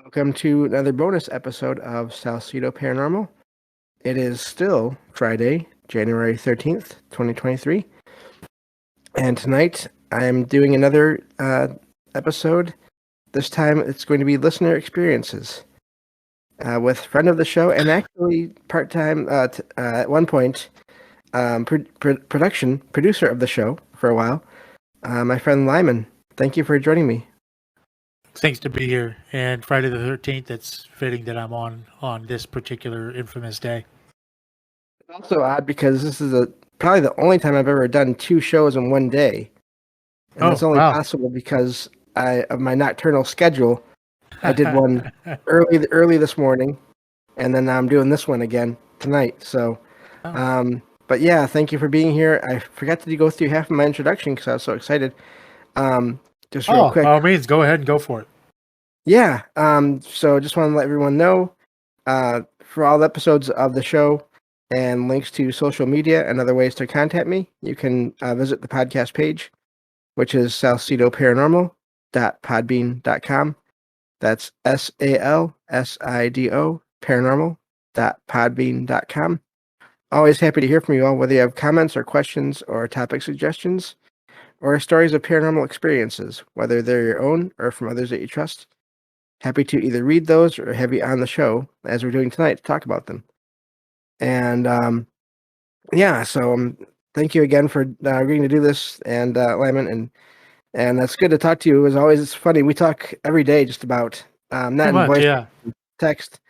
Welcome to another bonus episode of Salcedo Paranormal. It is still Friday, January 13th, 2023. And tonight I am doing another episode. This time it's going to be listener experiences with friend of the show and actually part-time at one point producer of the show for a while, my friend Lyman. Thank you for joining me. Thanks to be here. And Friday the 13th, it's fitting that I'm on this particular infamous day. It's also odd because this is probably the only time I've ever done two shows in one day. And that's only possible because of my nocturnal schedule. I did one early this morning, and then I'm doing this one again tonight. So, but yeah, thank you for being here. I forgot to go through half of my introduction because I was so excited. Just real quick. By all means, go ahead and go for it. Yeah. So just want to let everyone know, for all the episodes of the show and links to social media and other ways to contact me, you can visit the podcast page, which is salcidoparanormal.podbean.com. That's SALSIDO paranormal.podbean.com. Always happy to hear from you all, whether you have comments or questions or topic suggestions or stories of paranormal experiences, whether they're your own or from others that you trust. Happy to either read those or have you on the show, as we're doing tonight, to talk about them. And so thank you again for agreeing to do this, and Lyman, and that's good to talk to you. As always, it's funny, we talk every day just about, not in voice, text,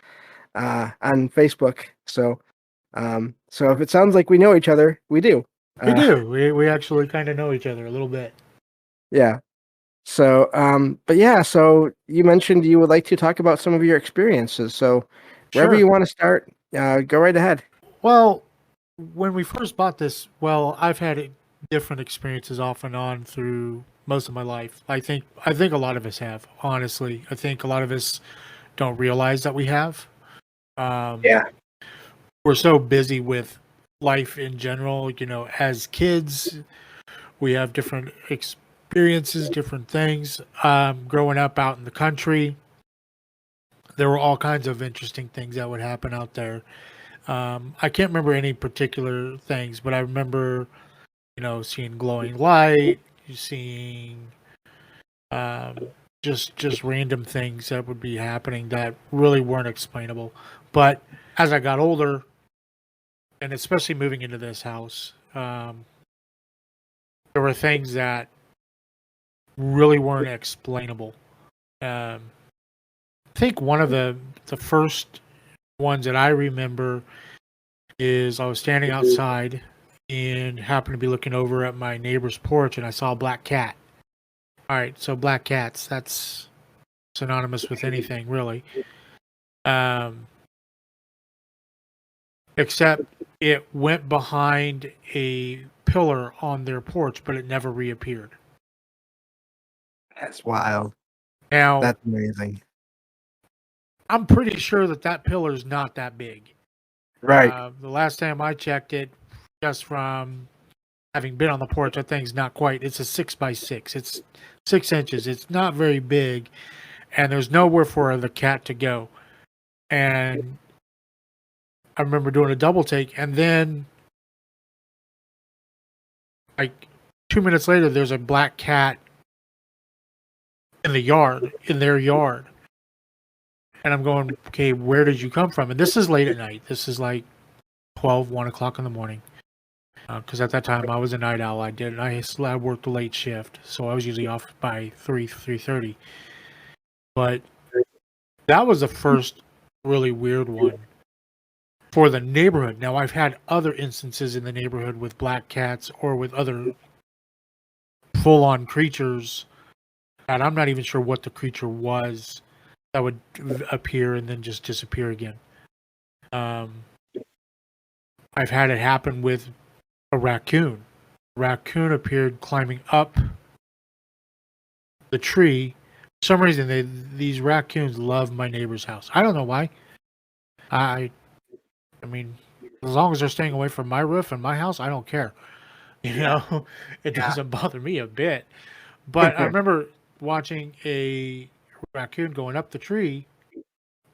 on Facebook. So if it sounds like we know each other, we do. We do. We actually kind of know each other a little bit. Yeah. So, but yeah, so you mentioned you would like to talk about some of your experiences. So wherever you want to start, go right ahead. Well, when we first bought this, I've had different experiences off and on through most of my life. I think a lot of us have, honestly. I think a lot of us don't realize that we have. Yeah. We're so busy with life in general. You know, as kids, we have different experiences, different things. Growing up out in the country, there were all kinds of interesting things that would happen out there. I can't remember any particular things, but I remember, seeing glowing light, seeing just random things that would be happening that really weren't explainable. But as I got older, and especially moving into this house, there were things that really weren't explainable. I think one of the first ones that I remember is I was standing outside and happened to be looking over at my neighbor's porch, and I saw a black cat. All right, so black cats, that's synonymous with anything, really. Except it went behind a pillar on their porch, but it never reappeared. That's wild. Now, that's amazing. I'm pretty sure that pillar is not that big. Right. The last time I checked it, just from having been on the porch, that thing's not quite. It's a 6x6. It's 6 inches. It's not very big, and there's nowhere for the cat to go. And I remember doing a double take, and then like 2 minutes later, there's a black cat in their yard. And I'm going, okay, where did you come from? And this is late at night. This is like 1 o'clock in the morning. Because at that time, I was a night owl. I worked a late shift, so I was usually off by 3:30. But that was the first really weird one for the neighborhood. Now, I've had other instances in the neighborhood with black cats or with other full-on creatures, and I'm not even sure what the creature was that would appear and then just disappear again. I've had it happen with a raccoon. A raccoon appeared climbing up the tree. For some reason, these raccoons love my neighbor's house. I don't know why. I mean, as long as they're staying away from my roof and my house, I don't care. It doesn't bother me a bit. But I remember watching a raccoon going up the tree,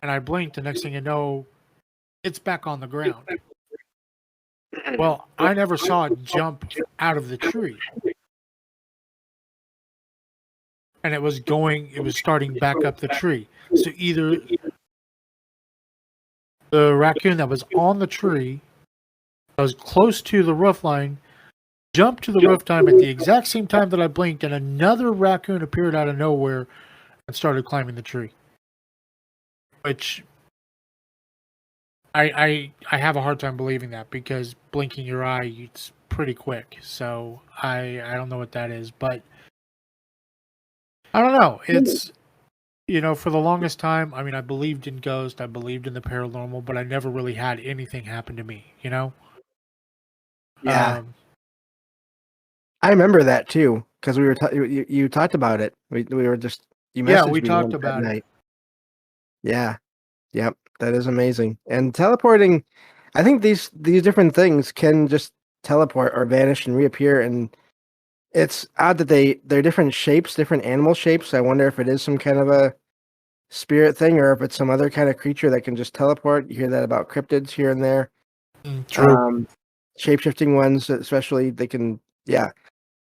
and I blinked. The next thing you know, it's back on the ground. Well, I never saw it jump out of the tree. And it was starting back up the tree. So either the raccoon that was on the tree, that was close to the roof line, jumped to the roof line at the exact same time that I blinked, and another raccoon appeared out of nowhere and started climbing the tree. Which I have a hard time believing that, because blinking your eye, it's pretty quick. So I don't know what that is, but I don't know. It's, for the longest time, I mean, I believed in ghosts, I believed in the paranormal, but I never really had anything happen to me, Yeah. I remember that too, because we were you talked about it. We were just you messaged we me talked that about night. it. Yeah, yep, that is amazing. And teleporting, I think these different things can just teleport or vanish and reappear, and it's odd that they're different shapes, different animal shapes. I wonder if it is some kind of a spirit thing, or if it's some other kind of creature that can just teleport. You hear that about cryptids here and there. True. Shape-shifting ones, especially, they can. Yeah,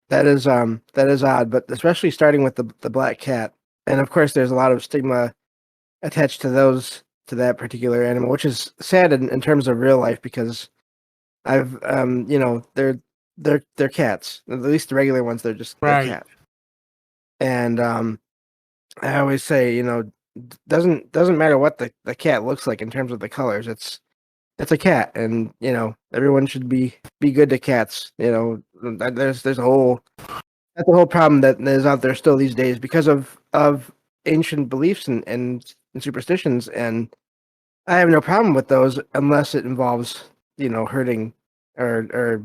that is odd. But especially starting with the black cat, and of course, there's a lot of stigma attached to that particular animal, which is sad in terms of real life, because I've they're cats. At least the regular ones, they're Right. cats. And I always say, doesn't matter what the cat looks like in terms of the colors. It's a cat, and everyone should be good to cats. There's a whole that's the whole problem that is out there still these days because of ancient beliefs and superstitions, and I have no problem with those unless it involves hurting or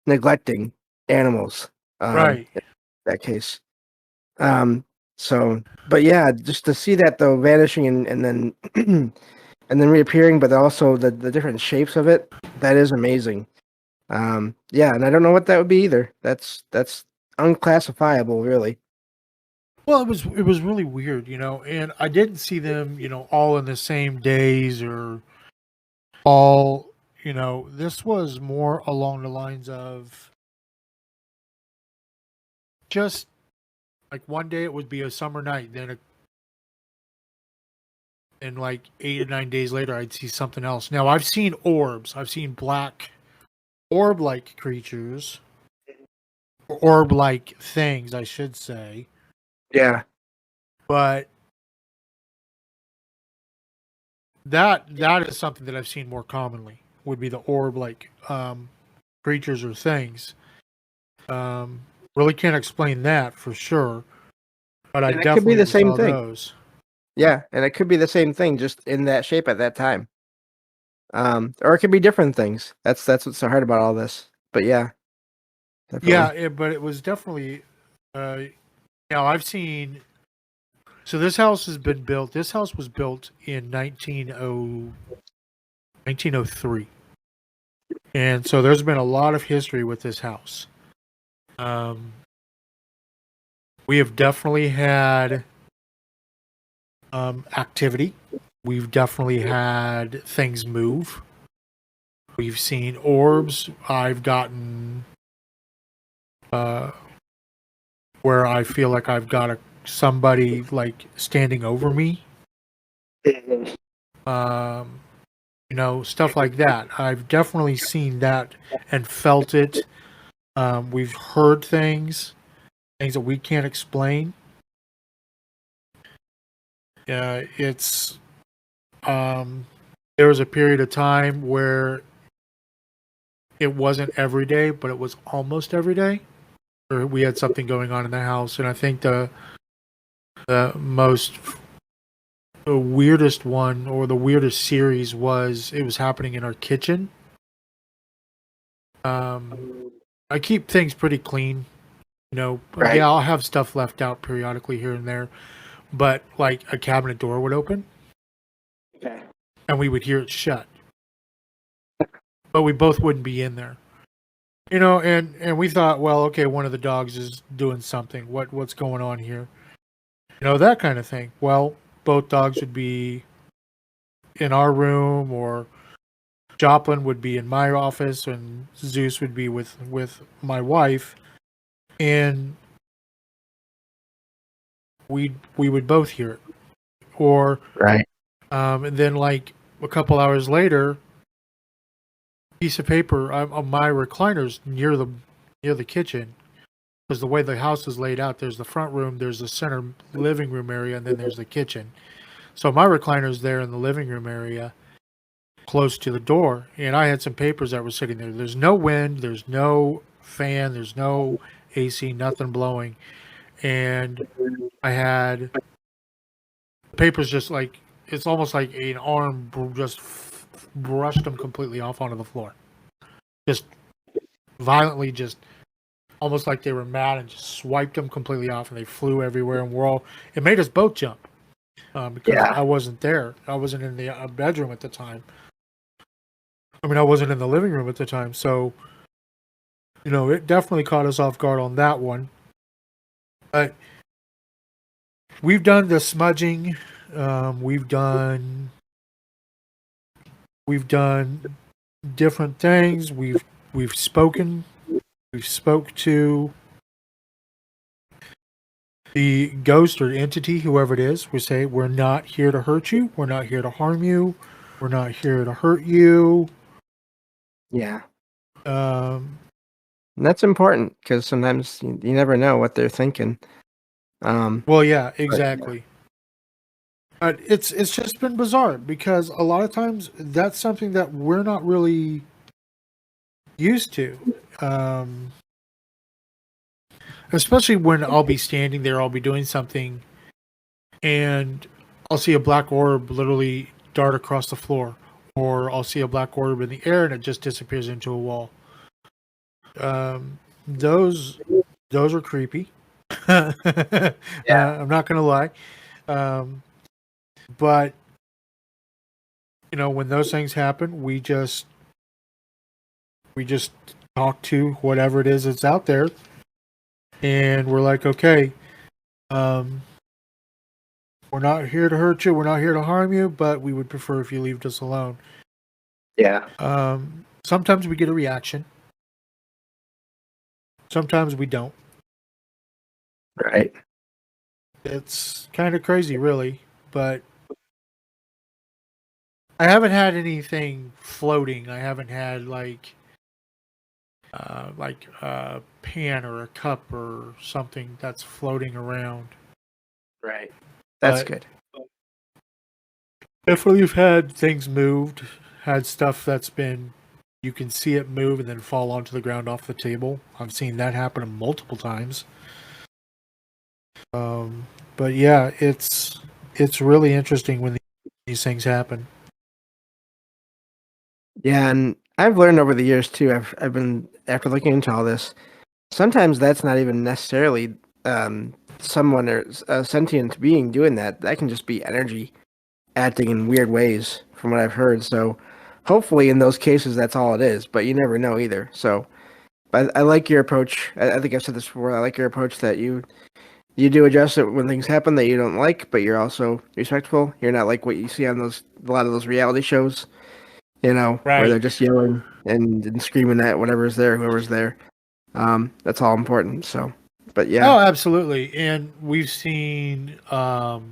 neglecting animals. Right. In that case. So, but yeah, just to see that though vanishing and then and then reappearing, but also the different shapes of it, that is amazing. Yeah, and I don't know what that would be either. That's unclassifiable, really. Well, it was really weird, and I didn't see them, all in the same days or all, this was more along the lines of just like one day it would be a summer night, then and like 8 or 9 days later I'd see something else. Now I've seen orbs. I've seen black orb-like creatures, or orb-like things, I should say. Yeah. But that is something that I've seen more commonly, would be the orb-like creatures or things. Really can't explain that for sure, but I it could be the definitely same saw thing. those. Yeah, and it could be the same thing, just in that shape at that time. Or it could be different things. That's what's so hard about all this. But yeah, definitely. Yeah, but it was definitely. I've seen. So this house has been built. This house was built in 1903, and so there's been a lot of history with this house. We have definitely had activity. We've definitely had things move. We've seen orbs. I've gotten where I feel like I've got somebody like standing over me. Stuff like that. I've definitely seen that and felt it. We've heard things that we can't explain. It's there was a period of time where it wasn't every day, but it was almost every day. Or we had something going on in the house, and I think the weirdest one, or the weirdest series, was it was happening in our kitchen. I keep things pretty clean, Right. Yeah, I'll have stuff left out periodically here and there, but like a cabinet door would open, Okay. and we would hear it shut, but we both wouldn't be in there. And we thought, well, okay, one of the dogs is doing something. What's going on here? That kind of thing. Well, both dogs would be in our room, or Joplin would be in my office, and Zeus would be with my wife, and we would both hear it. Or Right. and then like a couple hours later, piece of paper on my recliners near the kitchen, because the way the house is laid out, there's the front room, there's the center living room area, and then there's the kitchen. So my recliner's there in the living room area, close to the door, and I had some papers that were sitting there. There's no wind, there's no fan, there's no AC, nothing blowing, and I had papers just like, it's almost like an arm just brushed them completely off onto the floor, just violently, just almost like they were mad, and just swiped them completely off, and they flew everywhere, and it made us both jump, because I wasn't there. I wasn't in the bedroom at the time. I mean, I wasn't in the living room at the time, so it definitely caught us off guard on that one. But we've done the smudging. We've done different things. We've spoken. We've spoke to the ghost or entity, whoever it is. We say, we're not here to hurt you. We're not here to harm you. We're not here to hurt you. Yeah. And that's important, because sometimes you never know what they're thinking. Well, yeah, exactly. But it's just been bizarre, because a lot of times that's something that we're not really used to. Especially when I'll be standing there, I'll be doing something, and I'll see a black orb literally dart across the floor, or I'll see a black orb in the air and it just disappears into a wall. Those are creepy. I'm not gonna lie. But when those things happen, we just talk to whatever it is that's out there, and we're like, okay, we're not here to hurt you, we're not here to harm you, but we would prefer if you leave us alone. Yeah. Sometimes we get a reaction. Sometimes we don't. Right. It's kind of crazy, really, but I haven't had anything floating. I haven't had like a pan or a cup or something that's floating around. Right. That's good. Definitely, you've had things moved, had stuff that's been, you can see it move and then fall onto the ground off the table. I've seen that happen multiple times. But yeah, it's really interesting when these things happen. Yeah, and I've learned over the years too. I've been, after looking into all this, sometimes that's not even necessarily someone or a sentient being doing that. That can just be energy acting in weird ways, from what I've heard. So hopefully in those cases that's all it is, but you never know either. So I like your approach. I think I've said this before. I like your approach that you do address it when things happen that you don't like, but you're also respectful. You're not like what you see on a lot of those reality shows, Right. where they're just yelling and screaming at whoever's there. That's all important. So, but yeah. Oh, absolutely. And we've seen, now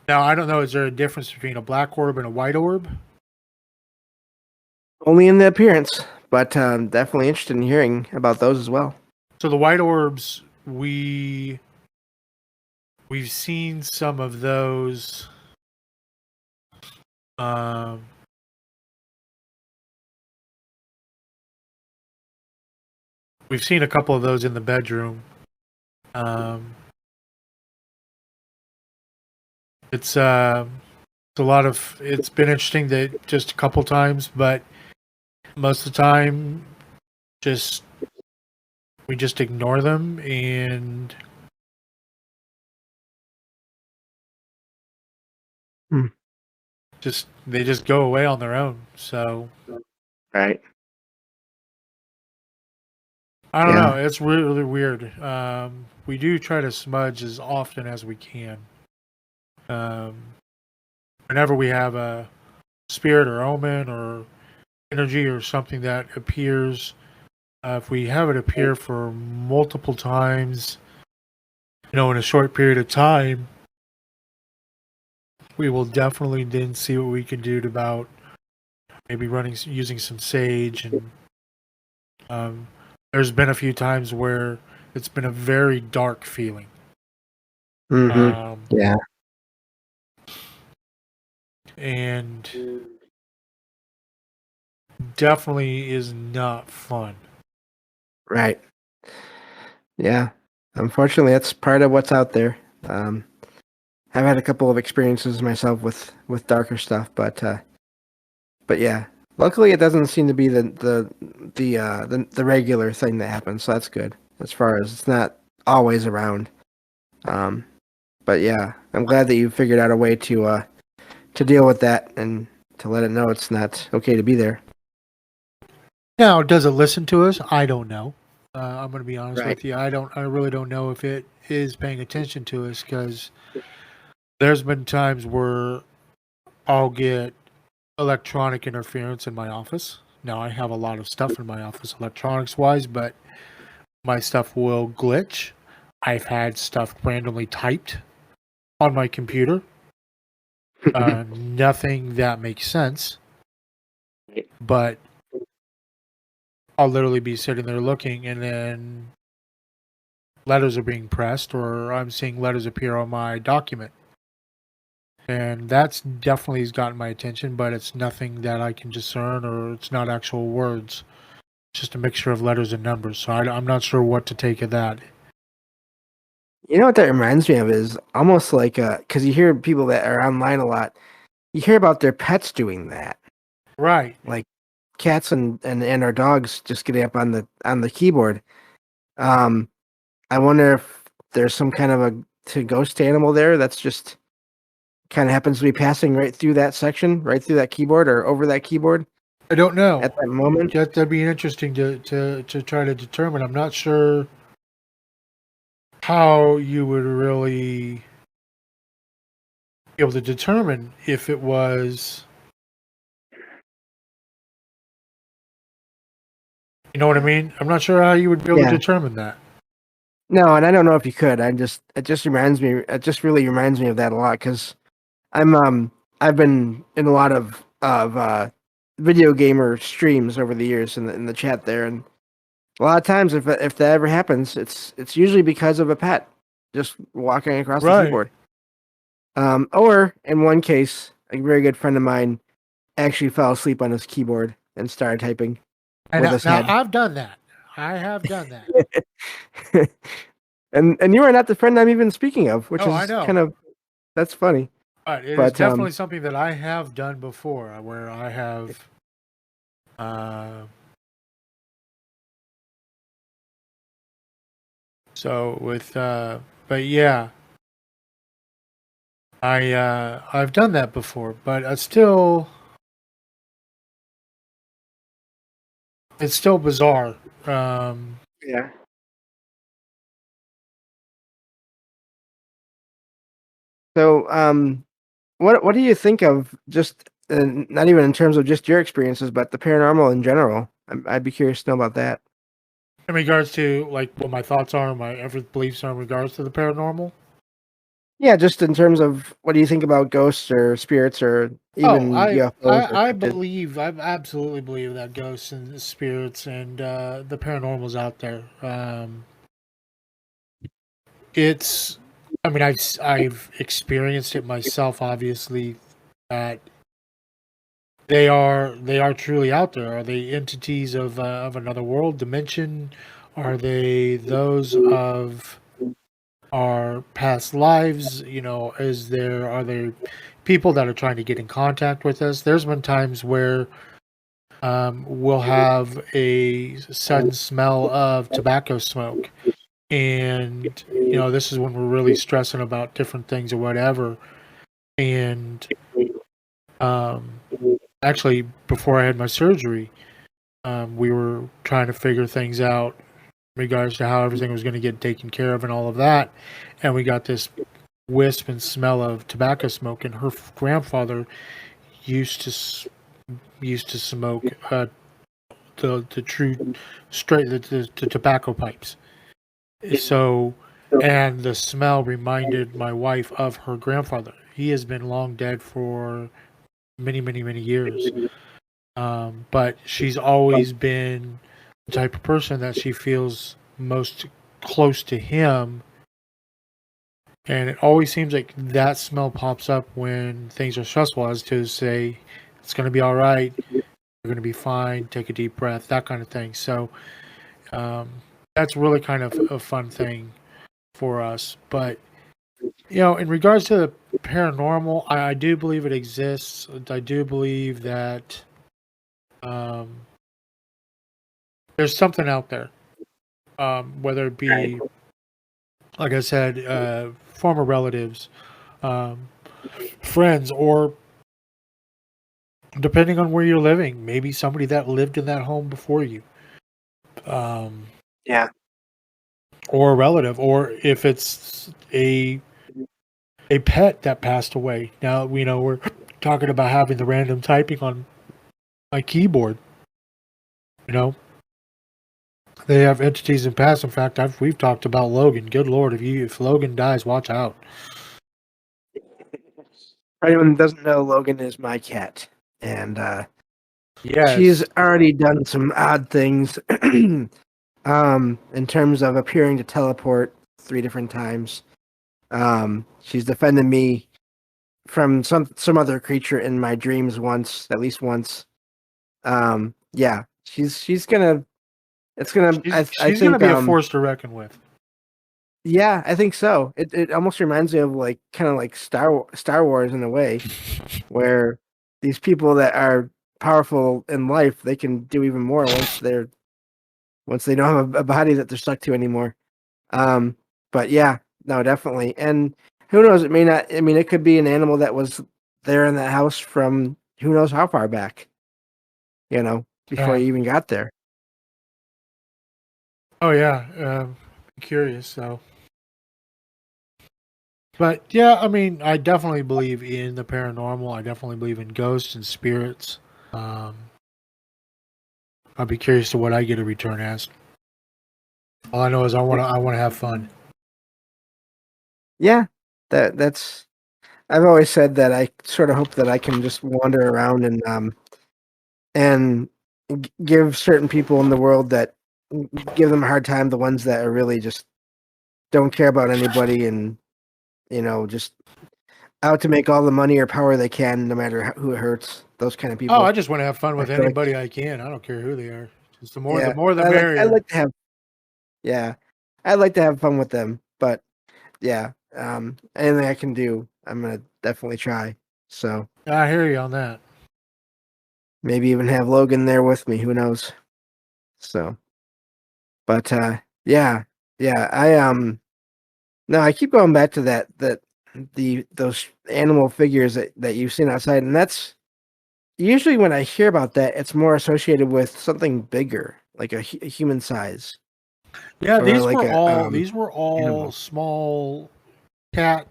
I don't know, is there a difference between a black orb and a white orb? Only in the appearance, but definitely interested in hearing about those as well. So the white orbs, we've seen some of those. We've seen a couple of those in the bedroom. It's a lot of. It's been interesting that just a couple times, but most of the time, we just ignore them, and they just go away on their own. So, right. I don't know. It's really weird. We do try to smudge as often as we can. whenever we have a spirit or omen or energy or something that appears, if we have it appear for multiple times, in a short period of time, we will definitely then see what we can do about maybe using some sage. And there's been a few times where it's been a very dark feeling. Yeah. And definitely is not fun. Right. Yeah. Unfortunately, that's part of what's out there. I've had a couple of experiences myself with darker stuff, but yeah. Luckily, it doesn't seem to be the regular thing that happens, so that's good. As far as it's not always around. But yeah, I'm glad that you figured out a way to deal with that and to let it know it's not okay to be there. Now, does it listen to us? I don't know. I'm going to be honest Right. with you. I really don't know if it is paying attention to us, because there's been times where I'll get electronic interference in my office. Now, I have a lot of stuff in my office electronics wise, but my stuff will glitch. I've had stuff randomly typed on my computer. Nothing that makes sense, but I'll literally be sitting there looking, and then letters are being pressed, or I'm seeing letters appear on my document. And that's definitely has gotten my attention, but it's nothing that I can discern, or it's not actual words. It's just a mixture of letters and numbers. So I'm not sure what to take of that. You know what that reminds me of is almost like because you hear people that are online a lot, you hear about their pets doing that. Right. Like cats and our dogs just getting up on the keyboard. I wonder if there's some kind of a ghost animal there that's just kind of happens to be passing right through that section, right through that keyboard or over that keyboard. I don't know. At that moment. That'd be interesting to try to determine. I'm not sure how you would really be able to determine if it was, you know what I mean? I'm not sure how you would be able to determine that. No, and I don't know if you could. It just really reminds me of that a lot, because I've been in a lot of video gamer streams over the years in the chat there, and a lot of times if that ever happens, it's usually because of a pet just walking across the keyboard. Or in one case, a very good friend of mine actually fell asleep on his keyboard and started typing with his head. I've done that. I have done that. and you are not the friend I'm even speaking of, which is I know. kind of, that's funny. But it is definitely something that I have done before, where I have so with but yeah, I've done that before, but it's still bizarre. Yeah. So, what do you think of just not even in terms of just your experiences, but the paranormal in general? I'd be curious to know about that. In regards to like what my thoughts are, my beliefs are in regards to the paranormal. Yeah, just in terms of what do you think about ghosts or spirits or even UFOs? I absolutely believe that ghosts and spirits and the paranormal's out there. I mean, I've experienced it myself. Obviously, that they are truly out there. Are they entities of another world, dimension? Are they those of our past lives? Are there people that are trying to get in contact with us? There's been times where we'll have a sudden smell of tobacco smoke, and this is when we're really stressing about different things or whatever. And actually, before I had my surgery, we were trying to figure things out in regards to how everything was going to get taken care of and all of that, and we got this wisp and smell of tobacco smoke, and her grandfather used to smoke the true straight the tobacco pipes. So, and the smell reminded my wife of her grandfather. He has been long dead for many, many, many years. But she's always been the type of person that she feels most close to him. And it always seems like that smell pops up when things are stressful, as to say, it's going to be all right. You're going to be fine. Take a deep breath, that kind of thing. So that's really kind of a fun thing for us. But, in regards to the paranormal, I do believe it exists. I do believe that there's something out there, whether it be, like I said, former relatives, friends, or depending on where you're living, maybe somebody that lived in that home before you. Yeah. Or a relative, or if it's a pet that passed away. Now, we're talking about having the random typing on my keyboard. They have entities in past. In fact, we've talked about Logan. Good Lord, if Logan dies, watch out. For anyone that doesn't know, Logan is my cat, and yes, she's already done some odd things. In terms of appearing to teleport 3 different times. She's defended me from some other creature in my dreams once, at least once. Yeah, she's gonna. It's gonna. I think gonna be a force to reckon with. Yeah, I think so. It almost reminds me of kind of like Star Wars in a way, where these people that are powerful in life, they can do even more once they don't have a body that they're stuck to anymore. But yeah, no, definitely. And who knows? It may not. I mean, it could be an animal that was there in that house from who knows how far back. Before you even got there. Oh yeah, curious. So, but yeah, I mean, I definitely believe in the paranormal. I definitely believe in ghosts and spirits. I'll be curious to what I get a return as. All I know is I want to have fun. Yeah, that's. I've always said that I sort of hope that I can just wander around and give certain people in the world that give them a hard time, the ones that are really just don't care about anybody and just out to make all the money or power they can, no matter who it hurts. Those kind of people. Oh, I just want to have fun with anybody I can. I don't care who they are. Just the more the merrier. I'd like to have. Yeah, I'd like to have fun with them, but yeah, anything I can do, I'm gonna definitely try. So I hear you on that. Maybe even have Logan there with me. Who knows? So, but yeah, no, I keep going back to those animal figures that you've seen outside, and that's usually when I hear about that, it's more associated with something bigger, like a human size. Yeah, these were all small cat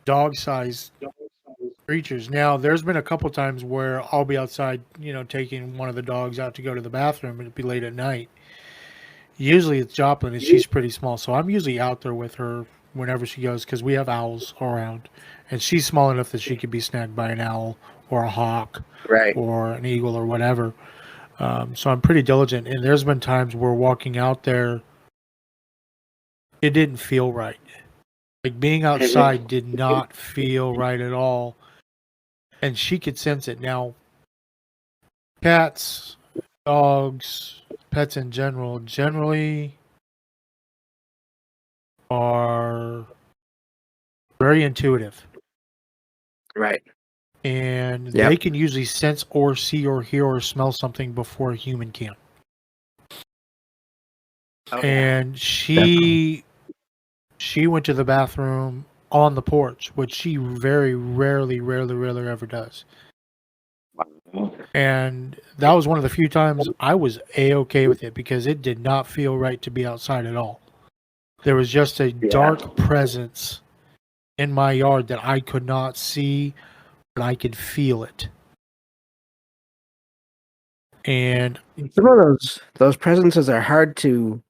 dog sized creatures. Now, there's been a couple times where I'll be outside, taking one of the dogs out to go to the bathroom, and it'd be late at night. Usually it's Joplin, and she's pretty small, so I'm usually out there with her whenever she goes, because we have owls around, and she's small enough that she could be snagged by an owl or a hawk, right, or an eagle or whatever. So I'm pretty diligent, and there's been times where walking out there, it didn't feel right. Like being outside did not feel right at all, and she could sense it. Now, cats, dogs, pets in general, generally are very intuitive. Right. And they can usually sense or see or hear or smell something before a human can. Oh, and she went to the bathroom on the porch, which she very rarely ever does. And that was one of the few times I was A-okay with it, because it did not feel right to be outside at all. there was just a dark presence in my yard that I could not see, but I could feel it. And some of those presences are hard to,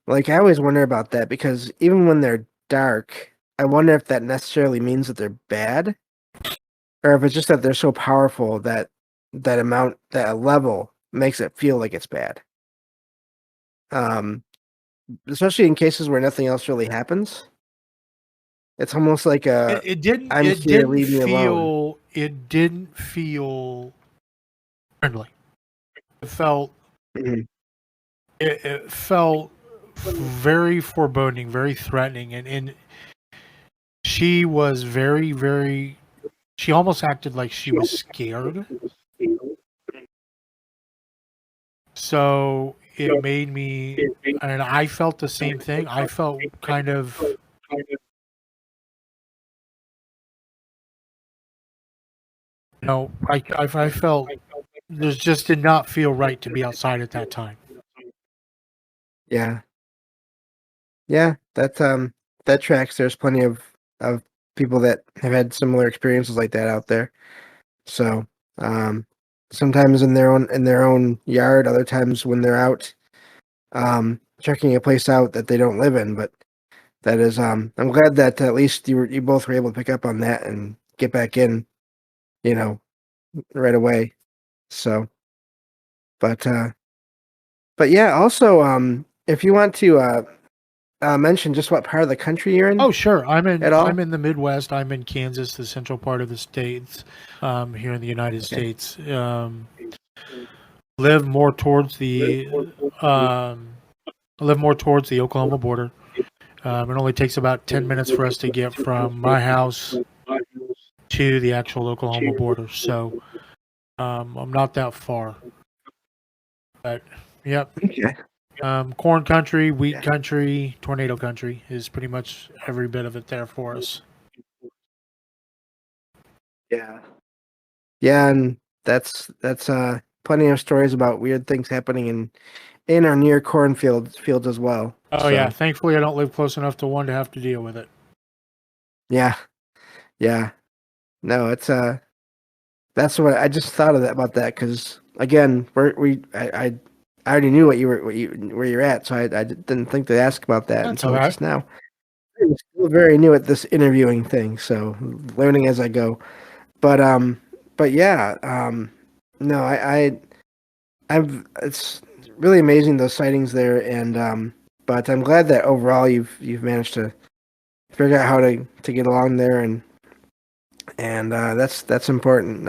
like, I always wonder about that because even when they're dark, I wonder if that necessarily means that they're bad, or if it's just that they're so powerful that that level makes it feel like it's bad. Especially in cases where nothing else really happens. It's almost like it didn't I'm it here, didn't leave me alone. feel it didn't feel friendly. It felt Mhm. it felt very foreboding, very threatening, and she was very, very. She almost acted like she was scared. So it made me, and I felt the same thing. I felt kind of, I felt this just did not feel right to be outside at that time. Yeah. Yeah, that tracks. There's plenty of people that have had similar experiences like that out there. So, um, sometimes in their own yard, other times when they're out, checking a place out that they don't live in. But that is, I'm glad that at least you both were able to pick up on that and get back in, you know, right away. So, but but yeah, also, if you want to mention just what part of the country you're in Oh, sure. at all. I'm in the Midwest. I'm in Kansas, the central part of the states, here in the United Okay. States. Live more towards the live more towards the Oklahoma border. It only takes about 10 minutes for us to get from my house to the actual Oklahoma border. So I'm not that far. But, yep. Okay. Corn country, wheat Yeah. country, tornado country is pretty much every bit of it there for us. Yeah. Yeah, and that's plenty of stories about weird things happening in or near fields as well. Oh, yeah. So Thankfully, I don't live close enough to one to have to deal with it. yeah, yeah. No, it's that's what I just thought of that about that because again, I already knew where you're at, so I didn't think to ask about that That's all until right. just now. I'm still very new at this interviewing thing, so learning as I go. But but yeah, no, I've it's really amazing those sightings there, and but I'm glad that overall you've managed to figure out how to get along there, and that's important.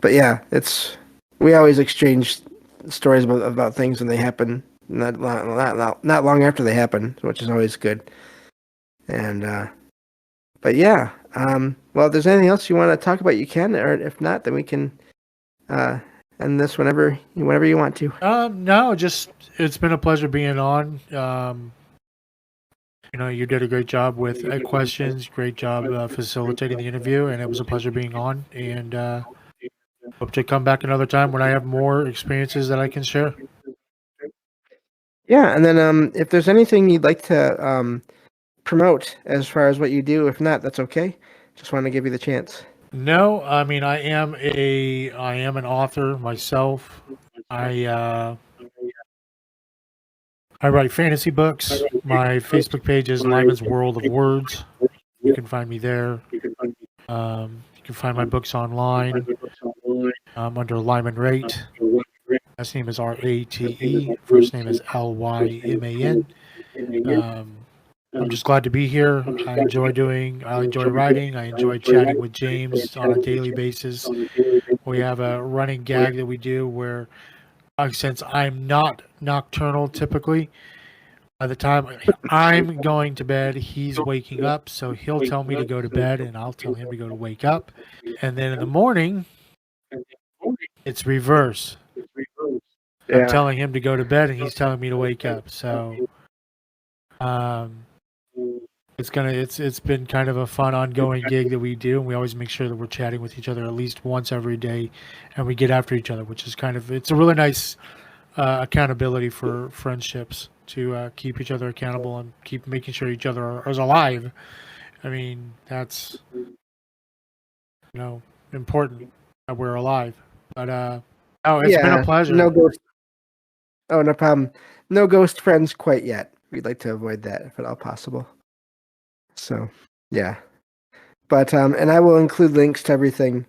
But yeah, it's we always exchange stories about things when they happen, not long after they happen, which is always good. And but yeah, well, if there's anything else you want to talk about, you can, or if not, then we can uh end this whenever you want to. No, just it's been a pleasure being on. You did a great job with questions, great job facilitating the interview, and it was a pleasure being on. And hope to come back another time when I have more experiences that I can share. Yeah, and then if there's anything you'd like to promote as far as what you do, if not, that's okay. Just want to give you the chance. No, I mean I am an author myself. I I write fantasy books. My Facebook page is Lyman's World of Words. You can find me there. You can find my books online under Lyman Rate. Last name is Rate. First name is Lyman. I'm just glad to be here. I enjoy writing. I enjoy chatting with James on a daily basis. We have a running gag that we do where, since I'm not nocturnal typically, by the time I'm going to bed, he's waking up. So he'll tell me to go to bed, and I'll tell him to go to wake up. And then in the morning, it's reverse. I'm Yeah. telling him to go to bed, and he's telling me to wake up. So, um, it's been kind of a fun ongoing gig that we do, and we always make sure that we're chatting with each other at least once every day, and we get after each other, which is it's a really nice accountability for friendships to keep each other accountable and keep making sure each other is alive. I mean, that's important that we're alive. But it's been a pleasure. No ghost. Oh, no problem. No ghost friends quite yet. We'd like to avoid that if at all possible. So, yeah. But and I will include links to everything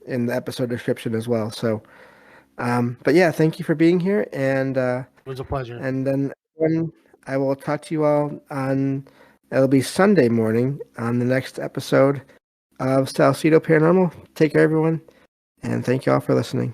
in the episode description as well. So, but yeah, thank you for being here, and it was a pleasure. And then when I will talk to you all it'll be Sunday morning on the next episode of Salcedo Paranormal. Take care, everyone, and thank you all for listening.